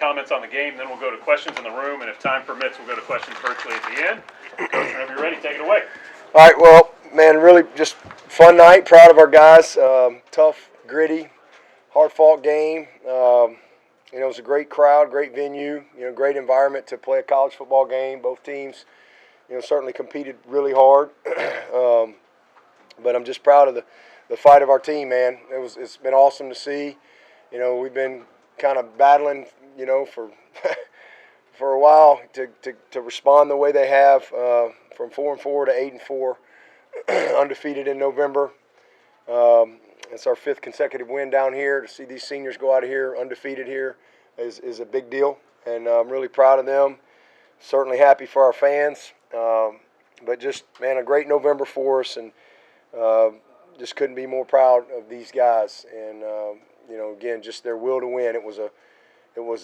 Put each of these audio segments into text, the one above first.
comments on the game, then we'll go to questions in the room, and if time permits, we'll go to questions virtually at the end. Coach, whenever you're ready, take it away. All right, well, man, really just fun night. Proud of our guys. Tough, gritty, hard-fought game. It was a great crowd, great venue, great environment to play a college football game. Both teams, certainly competed really hard. But I'm just proud of the fight of our team, man. It's been awesome to see. We've been kind of battling, for for a while to respond the way they have, from 4-4 to 8-4, undefeated in November. It's our 5th consecutive win down here. To see these seniors go out of here undefeated here is a big deal, and I'm really proud of them. Certainly happy for our fans, but just, man, a great November for us, and just couldn't be more proud of these guys. And again, just their will to win. It was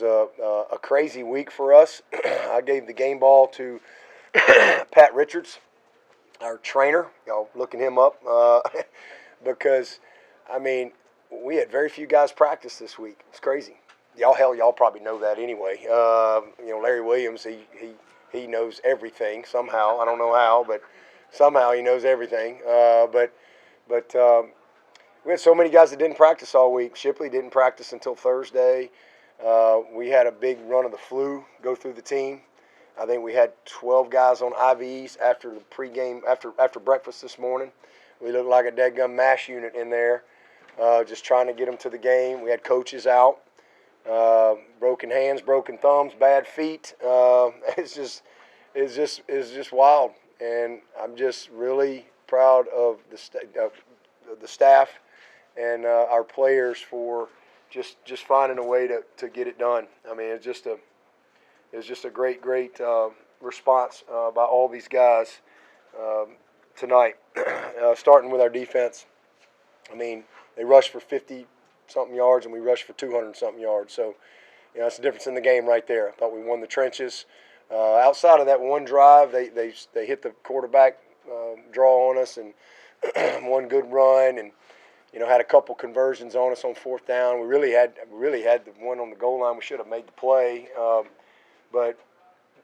a crazy week for us. I gave the game ball to Pat Richards, our trainer. Y'all looking him up because, we had very few guys practice this week. It's crazy. Y'all probably know that anyway. Larry Williams, he knows everything somehow. I don't know how, but somehow he knows everything. But we had so many guys that didn't practice all week. Shipley didn't practice until Thursday. We had a big run of the flu go through the team. I think we had 12 guys on IVs after the pregame, after breakfast this morning. We looked like a dadgum MASH unit in there, just trying to get them to the game. We had coaches out, broken hands, broken thumbs, bad feet. It's just wild, and I'm just really proud of the staff and our players for just finding a way to get it done. It's just a great response by all these guys tonight. Starting with our defense, they rushed for 50-something yards and we rushed for 200-something yards. So, that's the difference in the game right there. I thought we won the trenches. Outside of that one drive, they hit the quarterback draw on us and one good run, and had a couple conversions on us on 4th down. We really had the one on the goal line. We should have made the play, but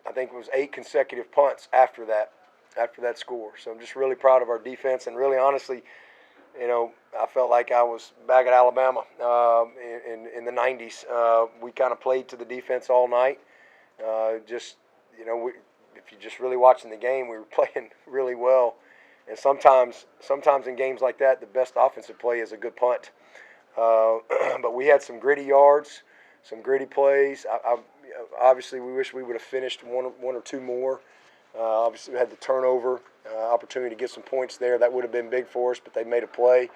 I think it was 8 consecutive punts after that score. So I'm just really proud of our defense, and really honestly, I felt like I was back at Alabama in the 90s. We kind of played to the defense all night. If you're just really watching the game, we were playing really well. And sometimes in games like that, the best offensive play is a good punt. But we had some gritty yards, some gritty plays. Obviously, we wish we would have finished one or two more. Obviously, we had the turnover opportunity to get some points there. That would have been big for us, but they made a play.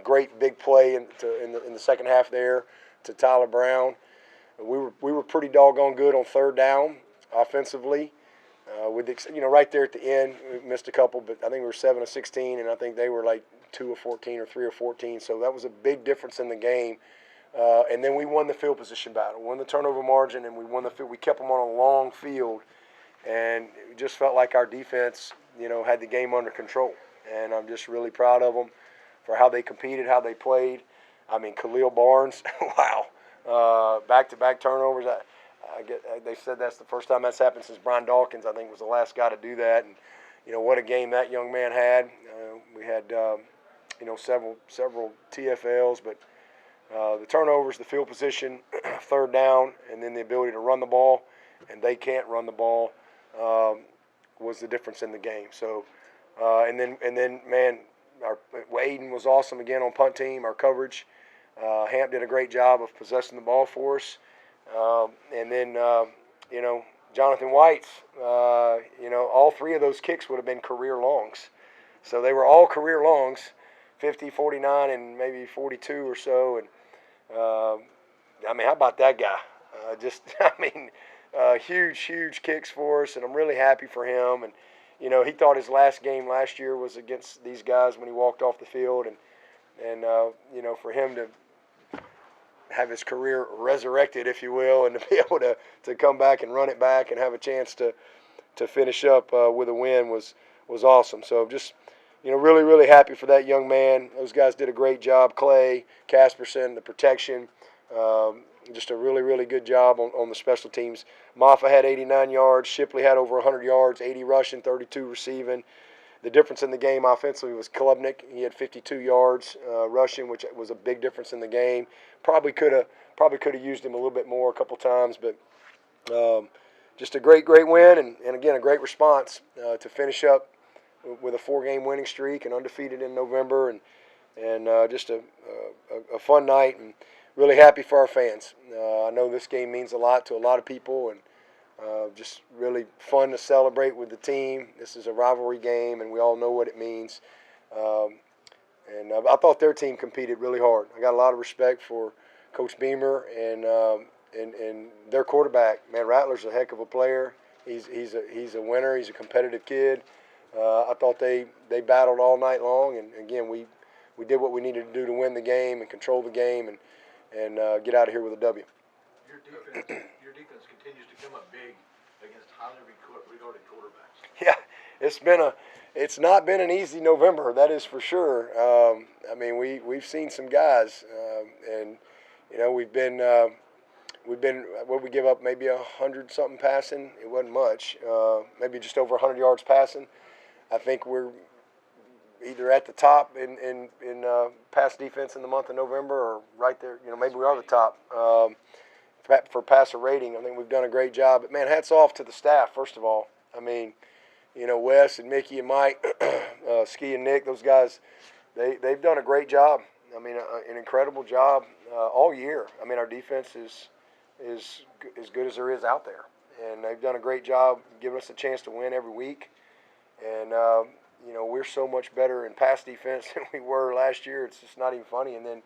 Great big play in the second half there to Tyler Brown. We were pretty doggone good on 3rd down offensively. Right there at the end, we missed a couple, but I think we were 7 of 16, and I think they were like 2 of 14 or 3 of 14. So that was a big difference in the game. And then we won the field position battle, won the turnover margin, and we won the field. We kept them on a long field, and it just felt like our defense, had the game under control. And I'm just really proud of them for how they competed, how they played. Khalil Barnes, wow, back-to-back turnovers. They said that's the first time that's happened since Brian Dawkins, I think, was the last guy to do that. And what a game that young man had. We had several TFLs, but the turnovers, the field position, 3rd down, and then the ability to run the ball, and they can't run the ball, was the difference in the game. So and then man, Aiden was awesome again on punt team. Our coverage, Hamp did a great job of possessing the ball for us. And then, Jonathan White's, all 3 of those kicks would have been career longs. So they were all career longs, 50, 49, and maybe 42 or so. And, how about that guy? Huge kicks for us, and I'm really happy for him. And, he thought his last game last year was against these guys when he walked off the field. And for him to have his career resurrected, if you will, and to be able to come back and run it back and have a chance to finish up with a win was awesome. So just, really happy for that young man. Those guys did a great job. Clay, Casperson, the protection, just a really, really good job on the special teams. Maffa had 89 yards. Shipley had over 100 yards, 80 rushing, 32 receiving. The difference in the game offensively was Klubnik. He had 52 yards rushing, which was a big difference in the game. Probably could have used him a little bit more a couple times, but just a great win, and again, a great response to finish up with a 4-game winning streak and undefeated in November, and just a fun night, and really happy for our fans. I know this game means a lot to a lot of people, and just really fun to celebrate with the team. This is a rivalry game, and we all know what it means. And I thought their team competed really hard. I got a lot of respect for Coach Beamer and their quarterback. Man, Rattler's a heck of a player. He's a winner. He's a competitive kid. I thought they battled all night long, and again we did what we needed to do to win the game and control the game and get out of here with a W. Your defense continues to come up big against highly regarded quarterbacks. Yeah, it's not been an easy November, that is for sure. I mean, we've seen some guys, and you know we've been what we give up, maybe 100-something passing. It wasn't much, maybe just over 100 yards passing. I think we're either at the top in pass defense in the month of November, or right there. You know, maybe we are the top for passer rating. I think we've done a great job. But man, hats off to the staff first of all. I mean, you know, Wes and Mickey and Mike, Ski and Nick, those guys, they've done a great job. I mean, an incredible job all year. I mean, our defense is as good as there is out there, and they've done a great job giving us a chance to win every week. And you know, we're so much better in pass defense than we were last year. It's just not even funny. And then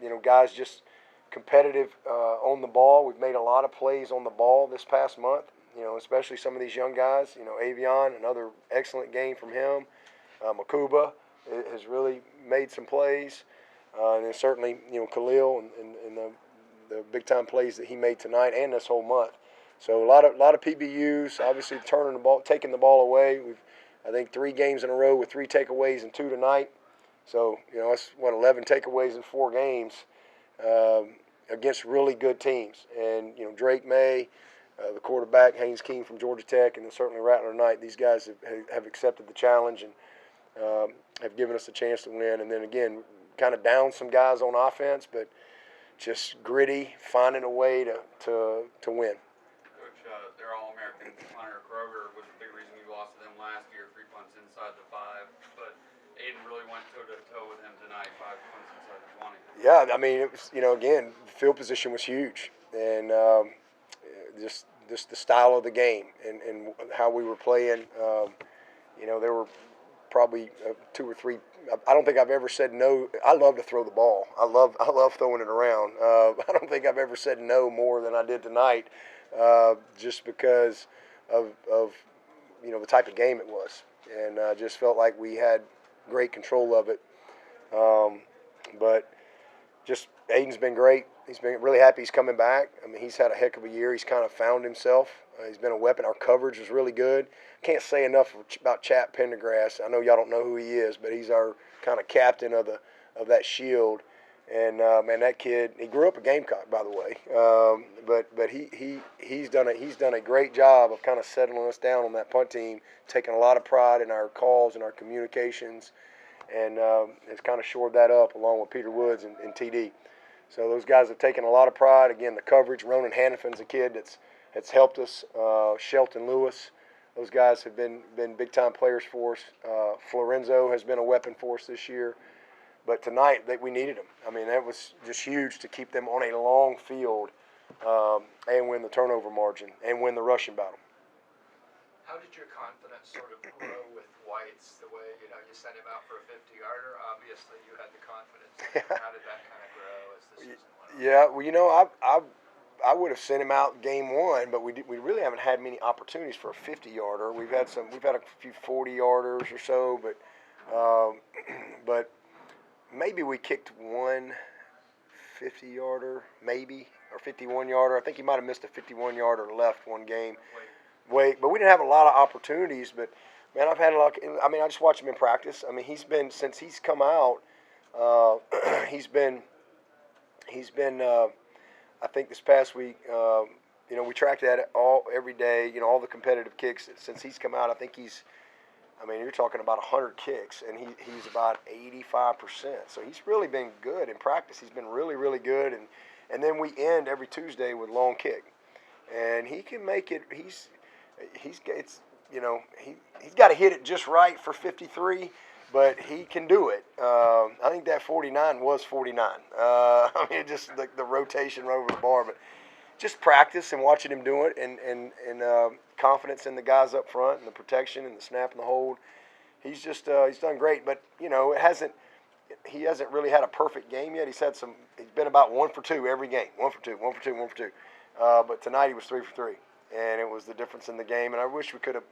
you know, guys just competitive on the ball. We've made a lot of plays on the ball this past month. You know, especially some of these young guys. You know, Avion, another excellent game from him. Makuba has really made some plays, and then certainly, you know, Khalil and the big time plays that he made tonight and this whole month. So a lot of PBUs. Obviously, taking the ball away. We've, I think, 3 games in a row with 3 takeaways and 2 tonight. So you know, that's 11 takeaways in 4 games against really good teams. And you know, Drake May. The quarterback, Haynes King from Georgia Tech, and then certainly Rattler Knight. These guys have accepted the challenge and have given us a chance to win. And then again, kind of down some guys on offense, but just gritty, finding a way to win. Coach, they're All-American. Hunter Kroger was a big reason you lost to them last year. 3 punts inside the 5, but Aiden really went toe-to-toe with him tonight. 5 punts inside the 20. Yeah, I mean, it was, you know, again, the field position was huge, and just the style of the game and how we were playing. You know, there were probably 2 or 3. I don't think I've ever said no. I love to throw the ball. I love throwing it around. I don't think I've ever said no more than I did tonight, just because of you know, the type of game it was, and I just felt like we had great control of it. But just Aiden's been great. He's been really happy he's coming back. I mean, he's had a heck of a year. He's kind of found himself. He's been a weapon. Our coverage was really good. Can't say enough about Chap Pendergrass. I know y'all don't know who he is, but he's our kind of captain of that shield. And man, that kid, he grew up a Gamecock, by the way. But he's done a great job of kind of settling us down on that punt team, taking a lot of pride in our calls and our communications, and has kind of shored that up along with Peter Woods and TD. So those guys have taken a lot of pride. Again, the coverage. Ronan Hannafin's a kid that's helped us. Shelton Lewis. Those guys have been big-time players for us. Florenzo has been a weapon for us this year. But tonight, we needed them. I mean, that was just huge to keep them on a long field and win the turnover margin and win the rushing battle. How did your confidence sort of grow with White's the way, you know, you sent him out for a 50-yarder? Obviously, you had the confidence. How did that kind of grow as the season went on? Yeah, well, you know, I would have sent him out game 1, but we really haven't had many opportunities for a 50-yarder. We've had a few 40-yarders or so, but maybe we kicked one 50-yarder, maybe, or 51-yarder. I think he might have missed a 51-yarder left one game. But we didn't have a lot of opportunities. But man, I've had a lot. I mean, I just watch him in practice. I mean, since he's come out, he's been think this past week, we tracked that every day. All the competitive kicks since he's come out. I think you're talking about 100 kicks, and he's about 85%. So he's really been good in practice. He's been really, really good, and then we end every Tuesday with long kick, and he can make it. He's got to hit it just right for 53. But he can do it. I think that 49 was 49. Just the rotation over the bar. But just practice and watching him do it, and confidence in the guys up front and the protection and the snap and the hold. He's done great. But he hasn't really had a perfect game yet. He's been about 1 for 2 every game. 1 for 2, 1 for 2, 1 for 2. But tonight he was 3 for 3, and it was the difference in the game. And I wish we could have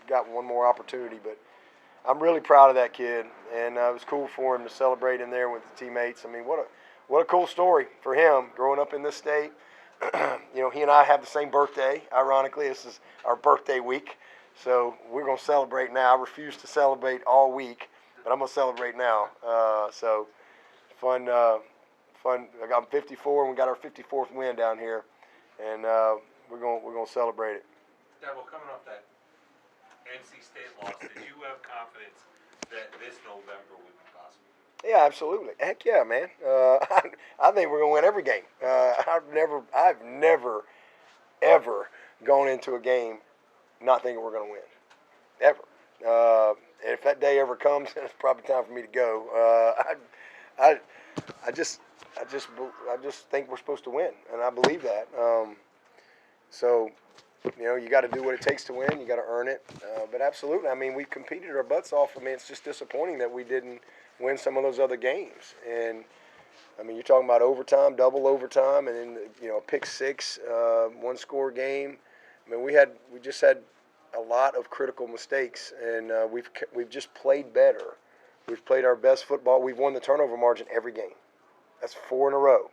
got one more opportunity, but. I'm really proud of that kid, and it was cool for him to celebrate in there with the teammates. I mean, what a cool story for him growing up in this state. He and I have the same birthday. Ironically, this is our birthday week, so we're going to celebrate now. I refuse to celebrate all week, but I'm going to celebrate now. So fun. I'm 54, and we got our 54th win down here, and we're going to celebrate it. Dabo, coming off that NC State loss, did you have confidence that this November would be possible? Yeah, absolutely. Heck yeah, man. I think we're gonna win every game. I've never, ever gone into a game not thinking we're gonna win, ever. And if that day ever comes, then it's probably time for me to go. I just think we're supposed to win, and I believe that. So. You got to do what it takes to win. You got to earn it. But absolutely, I mean, we competed our butts off. I mean, it's just disappointing that we didn't win some of those other games. And I mean, you're talking about overtime, double overtime, and then a pick six, one-score game. I mean, we just had a lot of critical mistakes, and we've just played better. We've played our best football. We've won the turnover margin every game. That's 4 in a row,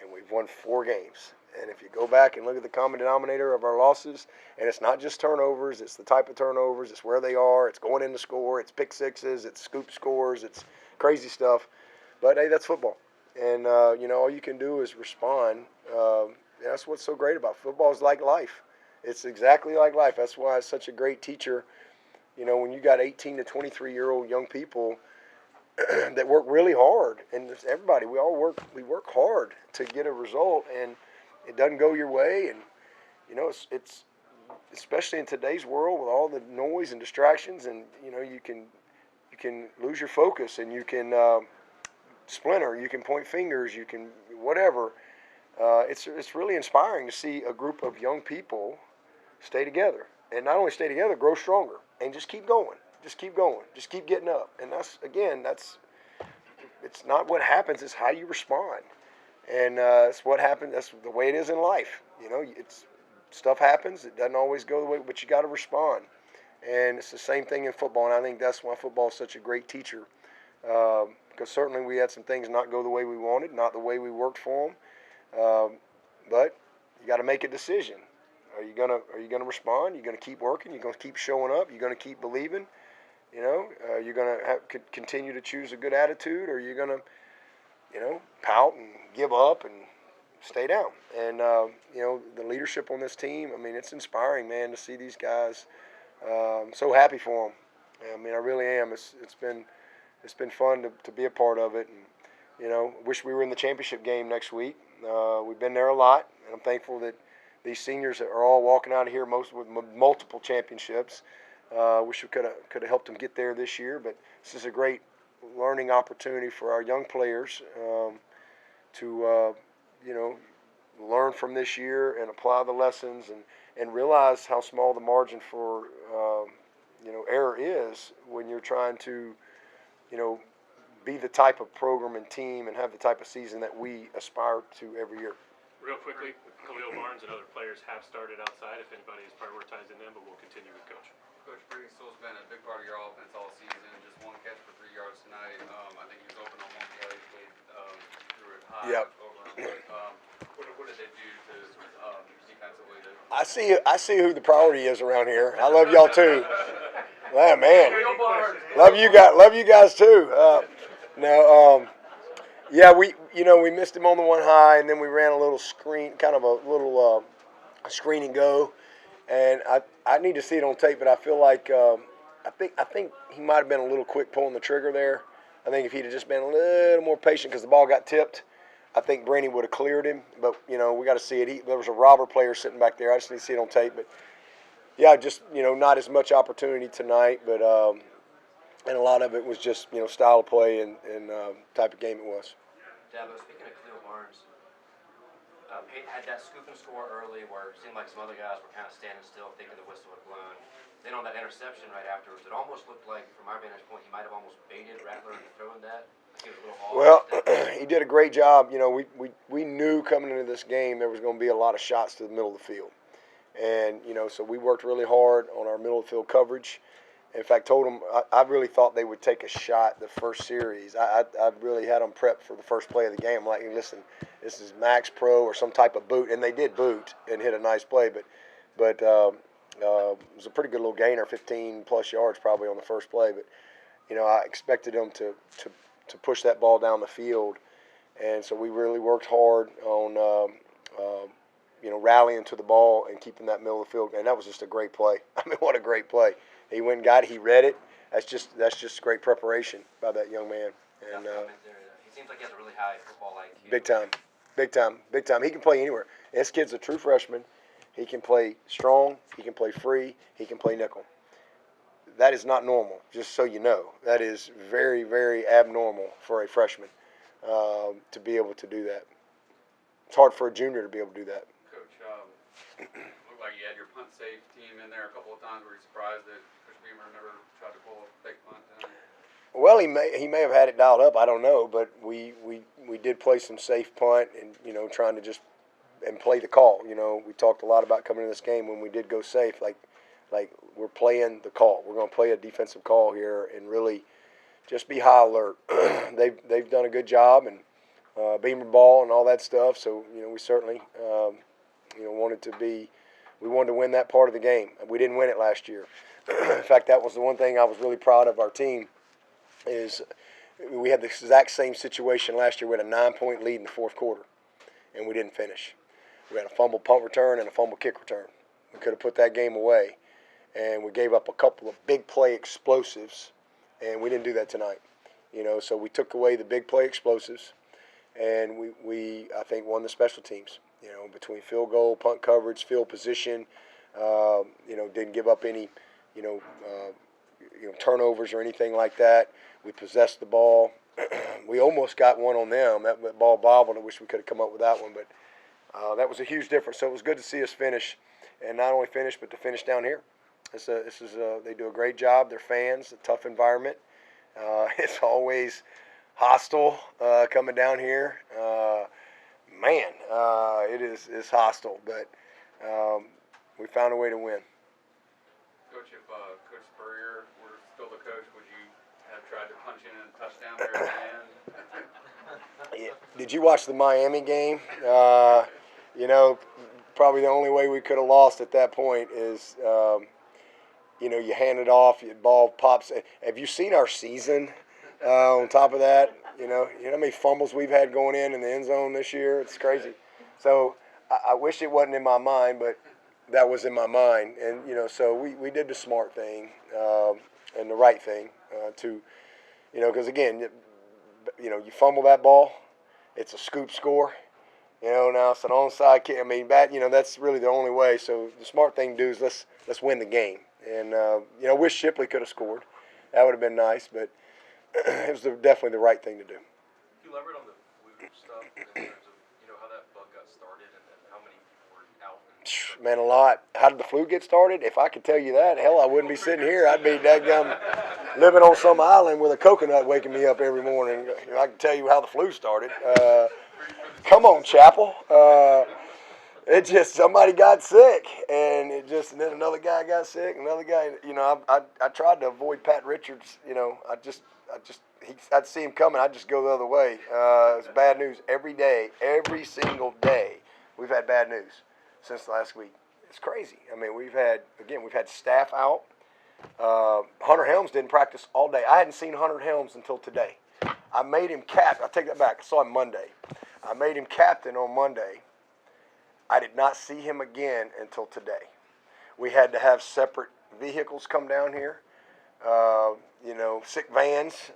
and we've won 4 games. And if you go back and look at the common denominator of our losses, and it's not just turnovers, it's the type of turnovers, it's where they are, it's going in to score, it's pick sixes, it's scoop scores, it's crazy stuff. But, hey, that's football. And, all you can do is respond. That's what's so great about football. Is like life. It's exactly like life. That's why it's such a great teacher. When you got 18 to 23-year-old young people that work really hard, and everybody, we work hard to get a result, and it doesn't go your way, and it's especially in today's world with all the noise and distractions, and you can lose your focus, and you can splinter, you can point fingers, you can whatever. It's really inspiring to see a group of young people stay together, and not only stay together, grow stronger, and just keep going, just keep getting up, and it's not what happens, it's how you respond. And it's what happened. That's the way it is in life. Stuff happens. It doesn't always go the way, but you got to respond. And it's the same thing in football. And I think that's why football is such a great teacher. Because certainly we had some things not go the way we wanted, not the way we worked for them. But you got to make a decision. Are you gonna respond? You're gonna keep working. You're gonna keep showing up. You're gonna keep believing. You're gonna continue to choose a good attitude, or you're gonna pout and give up and stay down. And, the leadership on this team, I mean, it's inspiring, man, to see these guys. I'm so happy for them. I mean, I really am. It's been fun to be a part of it. And, wish we were in the championship game next week. We've been there a lot, and I'm thankful that these seniors are all walking out of here with multiple championships. Wish we could have helped them get there this year, but this is a great learning opportunity for our young players to learn from this year and apply the lessons and realize how small the margin for error is when you're trying to be the type of program and team and have the type of season that we aspire to every year. Real quickly, Khalil Barnes and other players have started outside if anybody is prioritizing them, but we'll continue with Coach. Coach Briggsell's been a big part of your offense all season. Just 1 catch for 3 yards tonight. I think he was open on 1 play. Played threw it high over him. What did they do to defensively? I see who the priority is around here. I love y'all too. Man, love you guys too. Yeah, we missed him on the one high, and then we ran a little screen, kind of a little screen and go. And I need to see it on tape, but I feel like I think he might have been a little quick pulling the trigger there. I think if he'd have just been a little more patient because the ball got tipped, I think Brainy would have cleared him. But we got to see it. There was a robber player sitting back there. I just need to see it on tape. But yeah, just not as much opportunity tonight, but and a lot of it was just style of play and type of game it was. Dabo, speaking of Cleo Barnes, had that scoop and score early where it seemed like some other guys were kind of standing still thinking the whistle had blown. Then on that interception right afterwards, it almost looked like, from our vantage point, he might have almost baited Rattler into throwing that. Like he was a little off. Well, he did a great job. We knew coming into this game there was going to be a lot of shots to the middle of the field. And, so we worked really hard on our middle of the field coverage. In fact, told them I really thought they would take a shot the first series. I really had them prepped for the first play of the game. I'm like, hey, listen, this is Max Pro or some type of boot, and they did boot and hit a nice play. But it was a pretty good little gainer, 15-plus yards probably on the first play. But I expected them to push that ball down the field, and so we really worked hard on rallying to the ball and keeping that middle of the field. And that was just a great play. I mean, what a great play. He went and got it. He read it. That's just great preparation by that young man. And he seems like he has a really high football IQ. big time. He can play anywhere. This kid's a true freshman. He can play strong. He can play free. He can play nickel. That is not normal, just so you know. That is very, very abnormal for a freshman to be able to do that. It's hard for a junior to be able to do that. Coach, looked like you had your punt safe team in there a couple of times. Were you surprised that Coach Beamer never tried to pull a fake punt down? Well, he may have had it dialed up. I don't know, but we did play some safe punt and trying to just and play the call. We talked a lot about coming to this game when we did go safe. Like we're playing the call. We're going to play a defensive call here and really just be high alert. They've done a good job and Beamer ball and all that stuff. So we certainly wanted to win that part of the game. We didn't win it last year. In fact, that was the one thing I was really proud of our team. Is we had the exact same situation last year. We had a 9-point lead in the fourth quarter, and we didn't finish. We had a fumble punt return and a fumble kick return. We could have put that game away, and we gave up a couple of big play explosives, and we didn't do that tonight. So we took away the big play explosives, and we I think won the special teams. Between field goal, punt coverage, field position, didn't give up any, turnovers or anything like that. We possessed the ball. We almost got one on them. That ball bobbled. I wish we could have come up with that one, but that was a huge difference. So it was good to see us finish, and not only finish, but to finish down here. They do a great job. They're fans. A tough environment. It's always hostile coming down here. It's hostile, but we found a way to win. Coach, if Coach Spurrier were still the coach, would you have tried to punch in a touchdown there at the end? Did you watch the Miami game? Probably the only way we could have lost at that point is, you hand it off, your ball pops. Have you seen our season? On top of that, you know how many fumbles we've had going in the end zone this year? It's crazy. So I wish it wasn't in my mind, but that was in my mind. And, so we did the smart thing and the right thing because, again, you fumble that ball, it's a scoop score. Now it's an onside kick. That's really the only way. So the smart thing to do is let's win the game. And, wish Shipley could have scored. That would have been nice, but it was definitely the right thing to do. You elaborate on the flu stuff in terms of, how that bug got started and how many people were out? Man, a lot. How did the flu get started? If I could tell you that, hell, I wouldn't be sitting here. I'd be dadgum living on some island with a coconut waking me up every morning. I can tell you how the flu started. Come on, Chapel. It just, somebody got sick, and then another guy got sick, another guy, I tried to avoid Pat Richards, I'd see him coming, I'd just go the other way. It's bad news every day, every single day. We've had bad news since last week. It's crazy. We've had staff out. Hunter Helms didn't practice all day. I hadn't seen Hunter Helms until today. I made him captain. I take that back. I saw him Monday. I made him captain on Monday. I did not see him again until today. We had to have separate vehicles come down here. Sick vans.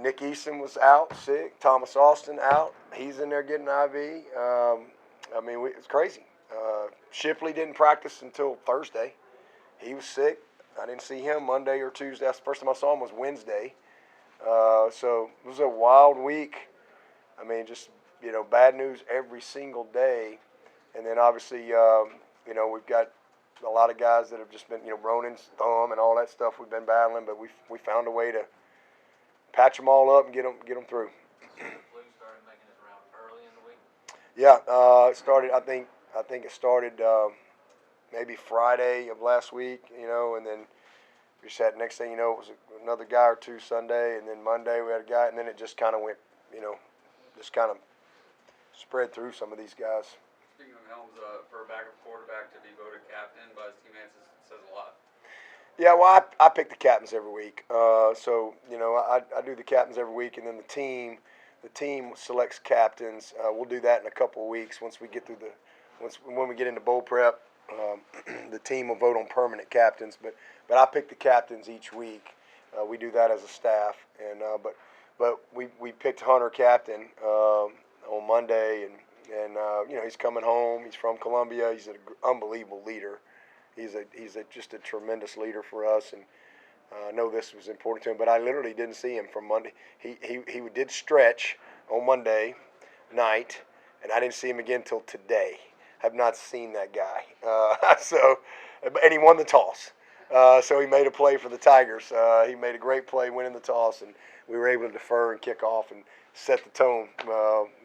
Nick Easton was out sick. Thomas Austin out. He's in there getting IV. It's crazy. Shipley didn't practice until Thursday. He was sick. I didn't see him Monday or Tuesday. That's the first time I saw him was Wednesday. So it was a wild week. Bad news every single day. And then obviously, we've got a lot of guys that have just been, Ronan's thumb and all that stuff we've been battling, but we found a way to patch them all up and get them through. The flu started making its round early in the week. Yeah, it started. I think it started maybe Friday of last week, and then we just had, next thing you know, it was another guy or two Sunday, and then Monday we had a guy, and then it just kind of went, just kind of spread through some of these guys. Speaking of Helms, for a backup quarterback to be voted captain by his teammates says a lot. Yeah, well, I pick the captains every week. I do the captains every week, and then the team selects captains. We'll do that in a couple of weeks once we get through when we get into bowl prep. The team will vote on permanent captains, but I pick the captains each week. We do that as a staff, and but we picked Hunter captain on Monday, and he's coming home. He's from Columbia. He's an unbelievable leader. He's just a tremendous leader for us, and I know this was important to him. But I literally didn't see him from Monday. He did stretch on Monday night, and I didn't see him again till today. Have not seen that guy. And he won the toss. So he made a play for the Tigers. He made a great play winning the toss, and we were able to defer and kick off and set the tone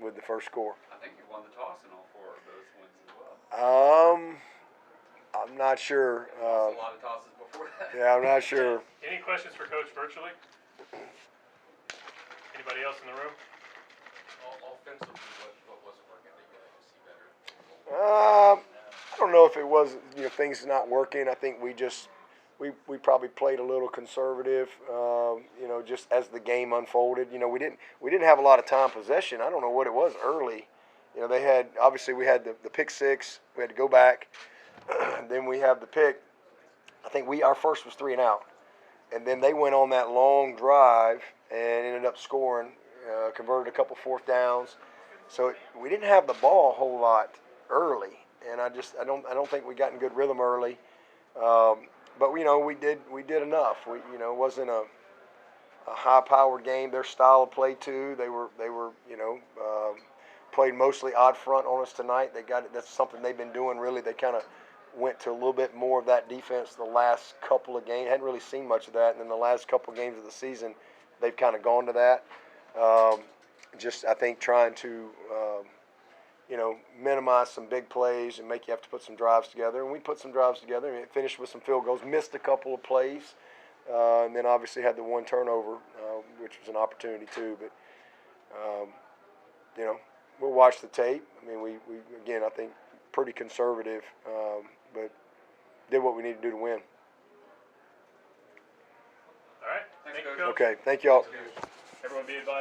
with the first score. I think you won the toss in all 4 of those wins as well. I'm not sure. Lost a lot of tosses before that. Yeah, I'm not sure. Any questions for Coach virtually? Anybody else in the room? Offensively, what wasn't working that you like to see better? I don't know if it was things not working. I think we probably played a little conservative. Just as the game unfolded. We didn't have a lot of time possession. I don't know what it was early. We had the pick six. We had to go back. Then we have the pick. I think our first was 3 and out, and then they went on that long drive and ended up scoring, converted a couple 4th downs. So we didn't have the ball a whole lot early, and I don't think we got in good rhythm early. But we did enough. It wasn't a high-powered game. Their style of play too. They were played mostly odd front on us tonight. They got it. That's something they've been doing really. They kind of went to a little bit more of that defense the last couple of games. Hadn't really seen much of that, and then the last couple of games of the season, they've kind of gone to that. I think trying to minimize some big plays and make you have to put some drives together. And we put some drives together and finished with some field goals. Missed a couple of plays, and then obviously had the 1 turnover, which was an opportunity too. But we'll watch the tape. We again, I think pretty conservative, but did what we need to do to win. All right. Thank you, Coach. Okay, thank y'all. Everyone be advised.